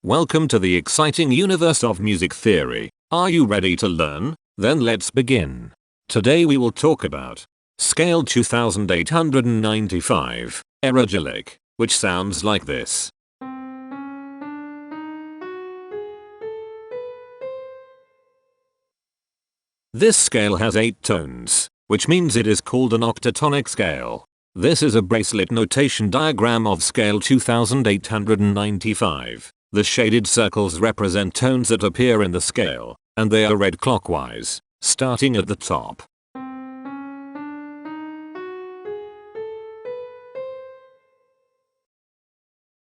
Welcome to the exciting universe of music theory. Are you ready to learn? Then let's begin. Today we will talk about scale 2895, Aeragyllic, which sounds like this. This scale has 8 tones, which means it is called an octatonic scale. This is a bracelet notation diagram of scale 2895. The shaded circles represent tones that appear in the scale, and they are read clockwise, starting at the top.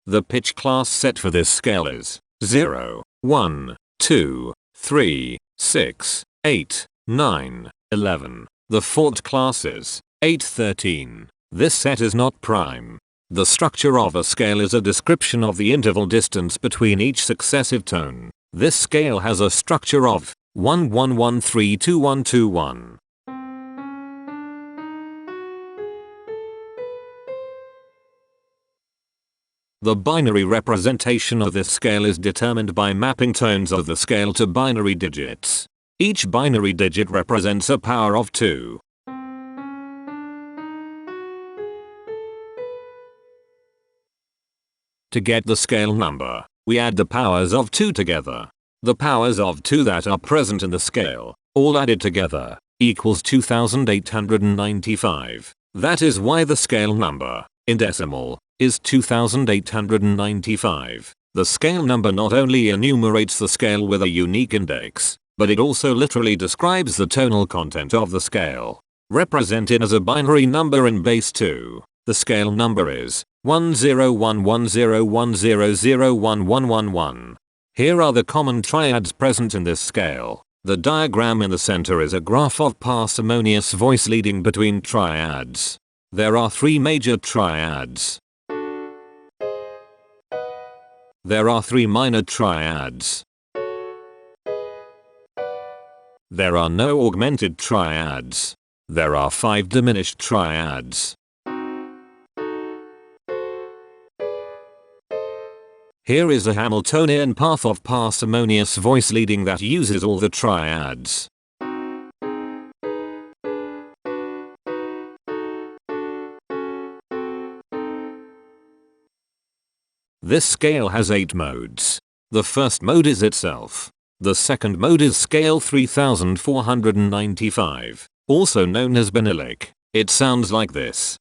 The pitch class set for this scale is 0, 1, 2, 3, 6, 8, 9, 11. The Fort class is 8, 13. This set is not prime. The structure of a scale is a description of the interval distance between each successive tone. This scale has a structure of 1 1 1 3 2 1 2 1. The binary representation of this scale is determined by mapping tones of the scale to binary digits. Each binary digit represents a power of 2. To get the scale number, we add the powers of 2 together. The powers of 2 that are present in the scale, all added together, equals 2895. That is why the scale number, in decimal, is 2895. The scale number not only enumerates the scale with a unique index, but it also literally describes the tonal content of the scale. Represented as a binary number in base 2, the scale number is 101101001111. Here are the common triads present in this scale. The diagram in the center is a graph of parsimonious voice leading between triads. There are 3 major triads. There are 3 minor triads. There are no augmented triads. There are 5 diminished triads. Here is a Hamiltonian path of parsimonious voice leading that uses all the triads. This scale has 8 modes. The first mode is itself. The second mode is scale 3495, also known as Aeragyllic. It sounds like this.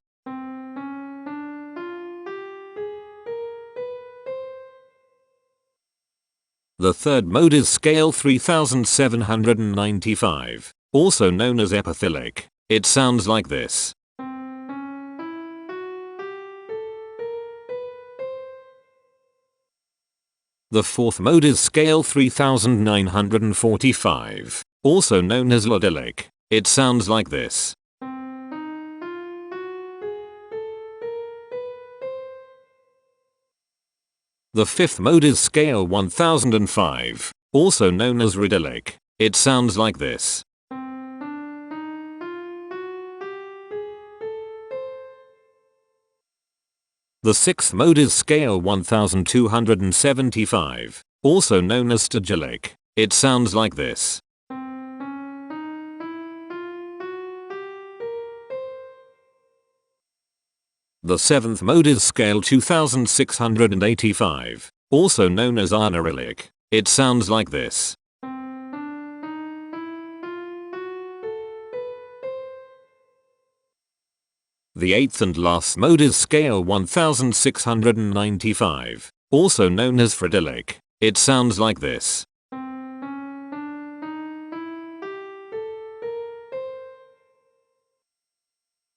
The third mode is scale 3795, also known as epithylic. It sounds like this. The fourth mode is scale 3945, also known as Aeragyllic. It sounds like this. The fifth mode is scale 1005, also known as Aeragyllic. It sounds like this. The sixth mode is scale 1275, also known as Aeragyllic. It sounds like this. The seventh mode is scale 2685, also known as Aeragyllic. It sounds like this. The eighth and last mode is scale 1695, also known as Aeragyllic. It sounds like this.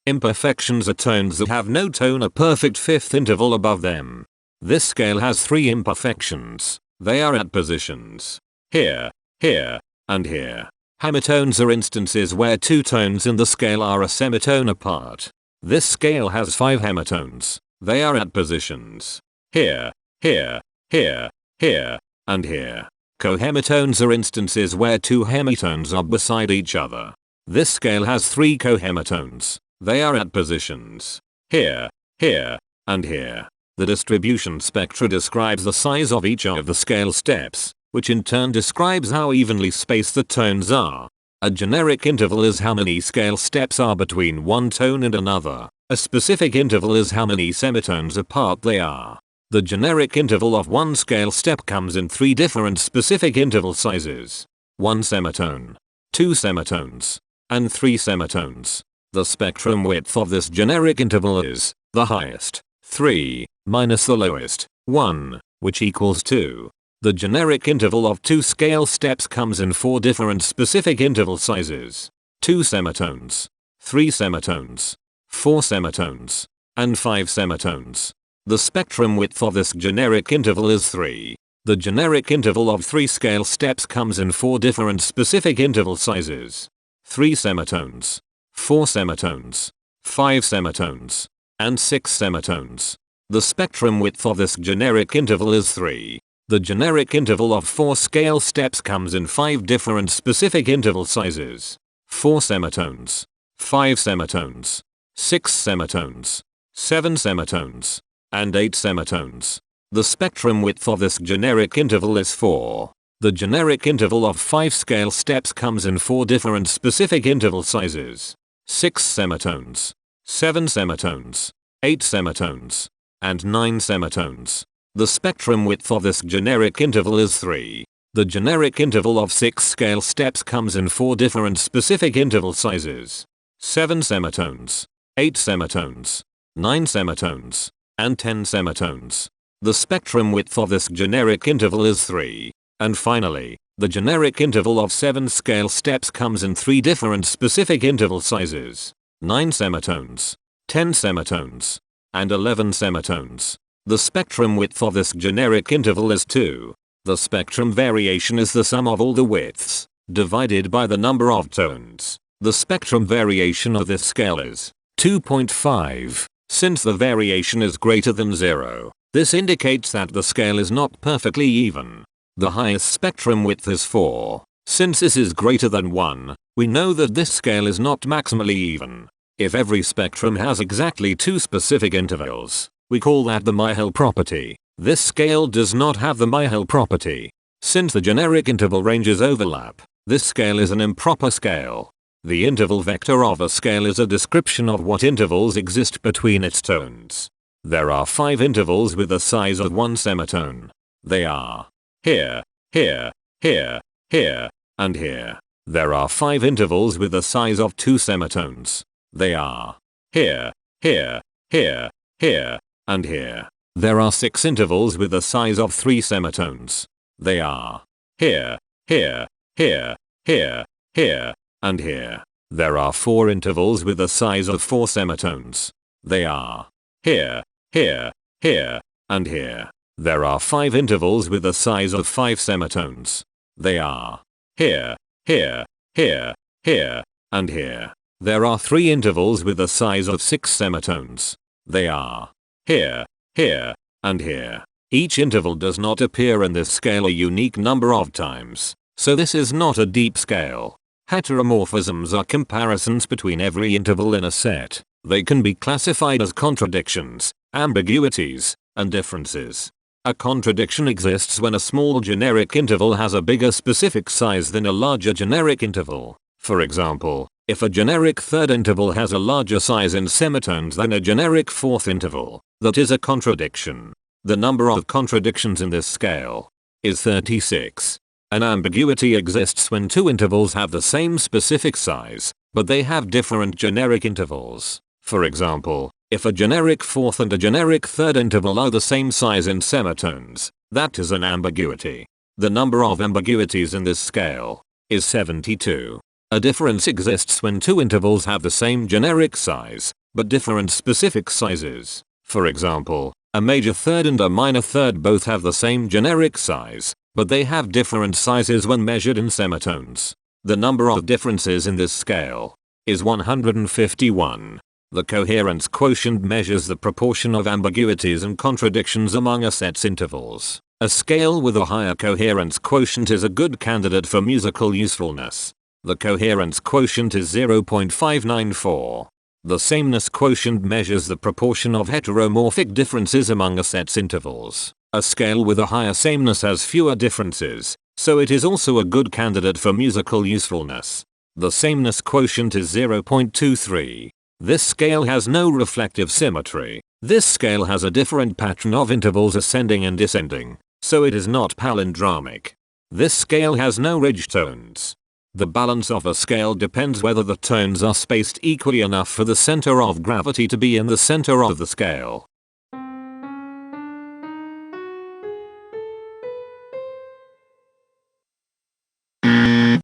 Imperfections are tones that have no tone or perfect fifth interval above them. This scale has 3 imperfections. They are at positions here, here, and here. Hemitones are instances where 2 tones in the scale are a semitone apart. This scale has 5 hemitones. They are at positions here, here, here, here, and here. Cohemitones are instances where 2 hemitones are beside each other. This scale has 3 cohemitones. They are at positions here, here, and here. The distribution spectra describes the size of each of the scale steps, which in turn describes how evenly spaced the tones are. A generic interval is how many scale steps are between one tone and another. A specific interval is how many semitones apart they are. The generic interval of one scale step comes in 3 different specific interval sizes: 1 semitone, 2 semitones, and 3 semitones. The spectrum width of this generic interval is the highest, 3, minus the lowest, 1, which equals 2. The generic interval of 2 scale steps comes in 4 different specific interval sizes: 2 semitones, 3 semitones, 4 semitones, and 5 semitones. The spectrum width of this generic interval is 3. The generic interval of 3 scale steps comes in 4 different specific interval sizes: 3 semitones, 4 semitones, 5 semitones, and 6 semitones. The spectrum width of this generic interval is 3. The generic interval of 4 scale steps comes in 5 different specific interval sizes: 4 semitones, 5 semitones, 6 semitones, 7 semitones, and 8 semitones. The spectrum width of this generic interval is 4. The generic interval of 5 scale steps comes in 4 different specific interval sizes: 6 semitones, 7 semitones, 8 semitones, and 9 semitones. The spectrum width of this generic interval is 3. The generic interval of 6 scale steps comes in 4 different specific interval sizes: 7 semitones, 8 semitones, 9 semitones, and 10 semitones. The spectrum width of this generic interval is 3. And finally, the generic interval of 7 scale steps comes in 3 different specific interval sizes: 9 semitones, 10 semitones, and 11 semitones. The spectrum width of this generic interval is 2. The spectrum variation is the sum of all the widths, divided by the number of tones. The spectrum variation of this scale is 2.5. Since the variation is greater than 0, this indicates that the scale is not perfectly even. The highest spectrum width is 4. Since this is greater than 1, we know that this scale is not maximally even. If every spectrum has exactly 2 specific intervals, we call that the Myhill property. This scale does not have the Myhill property. Since the generic interval ranges overlap, this scale is an improper scale. The interval vector of a scale is a description of what intervals exist between its tones. There are 5 intervals with the size of 1 semitone. They are here, here, here, here, and here. There are 5 intervals with the size of 2 semitones. They are here, here, here, here, and here. There are 6 intervals with the size of 3 semitones. They are here, here, here, here, here, and here. There are 4 intervals with the size of 4 semitones. They are here, here, here, and here. There are 5 intervals with the size of 5 semitones. They are here, here, here, here, and here. There are 3 intervals with the size of 6 semitones. They are here, here, and here. Each interval does not appear in this scale a unique number of times, so this is not a deep scale. Heteromorphisms are comparisons between every interval in a set. They can be classified as contradictions, ambiguities, and differences. A contradiction exists when a small generic interval has a bigger specific size than a larger generic interval. For example, if a generic third interval has a larger size in semitones than a generic fourth interval, that is a contradiction. The number of contradictions in this scale is 36. An ambiguity exists when 2 intervals have the same specific size, but they have different generic intervals. For example, if a generic fourth and a generic third interval are the same size in semitones, that is an ambiguity. The number of ambiguities in this scale is 72. A difference exists when 2 intervals have the same generic size, but different specific sizes. For example, a major third and a minor third both have the same generic size, but they have different sizes when measured in semitones. The number of differences in this scale is 151. The coherence quotient measures the proportion of ambiguities and contradictions among a set's intervals. A scale with a higher coherence quotient is a good candidate for musical usefulness. The coherence quotient is 0.594. The sameness quotient measures the proportion of heteromorphic differences among a set's intervals. A scale with a higher sameness has fewer differences, so it is also a good candidate for musical usefulness. The sameness quotient is 0.23. This scale has no reflective symmetry. This scale has a different pattern of intervals ascending and descending, so it is not palindromic. This scale has no ridge tones. The balance of a scale depends whether the tones are spaced equally enough for the center of gravity to be in the center of the scale.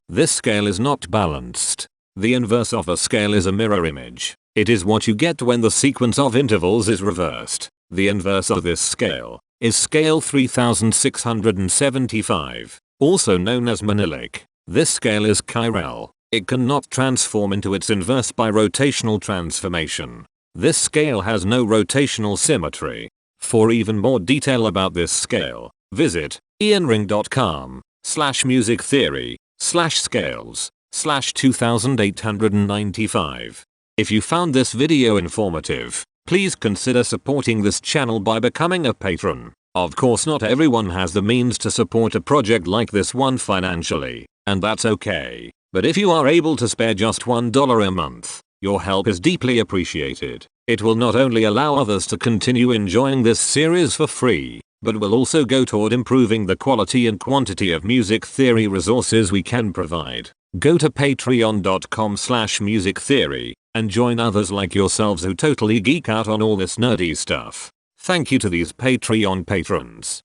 This scale is not balanced. The inverse of a scale is a mirror image. It is what you get when the sequence of intervals is reversed. The inverse of this scale is scale 3675, also known as Manilic. This scale is chiral. It cannot transform into its inverse by rotational transformation. This scale has no rotational symmetry. For even more detail about this scale, visit ianring.com/musictheory/scales/2895. If you found this video informative, please consider supporting this channel by becoming a patron. Of course, not everyone has the means to support a project like this one financially, and that's okay. But if you are able to spare just $1 a month, your help is deeply appreciated. It will not only allow others to continue enjoying this series for free, but will also go toward improving the quality and quantity of music theory resources we can provide. Go to patreon.com/musictheory and join others like yourselves who totally geek out on all this nerdy stuff. Thank you to these Patreon patrons.